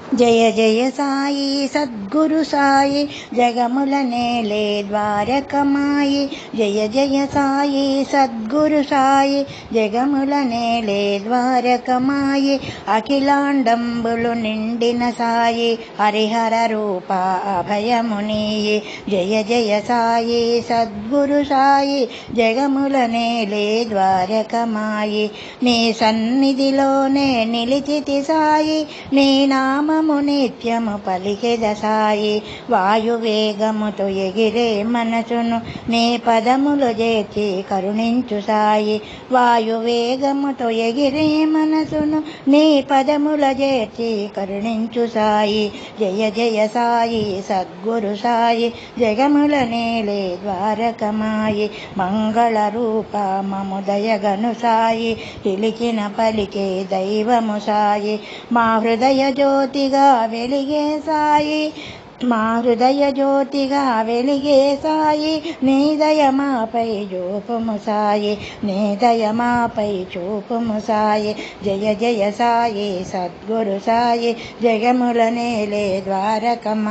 జయ జయ సాయి సద్గురు సాయి జగముల నేలే ద్వారకమాయి. జయ జయ సాయి సద్గురు సాయి జగముల నేలే ద్వారకమాయి. అఖిలాండంబులు నిండిన సాయి హరిహర రూప అభయమునీయి. జయ జయ సాయి సద్గురు సాయి జగముల నేలే ద్వారకమాయి. నీ సన్నిధిలోనే నిలిచితి సాయి, నీ నామము నిత్యము పలికెద సాయి. వాయువేగముతో ఎగిరే మనసును నీ పదములు చేర్చి కరుణించు సాయి. వాయువేగముతో ఎగిరే మనసును నీ పదముల చేర్చి కరుణించు సాయి. జయ జయ సాయి సద్గురు సాయి జగముల నేలే ద్వారకమాయి. మంగళ రూప మము దయగను సాయి, పిలిచిన పలికే దైవము సాయి. మా హృదయ జ్యోతిగా వెలిగే సాయి, మా హృదయ జ్యోతిగా వెలిగే సాయి. నీ దయ మాపై చూపుము సాయి, నీ దయ మాపై చూపుము సాయి. జయ జయ సాయి సద్గురు సాయి జగముల నేలే ద్వారకమాయి.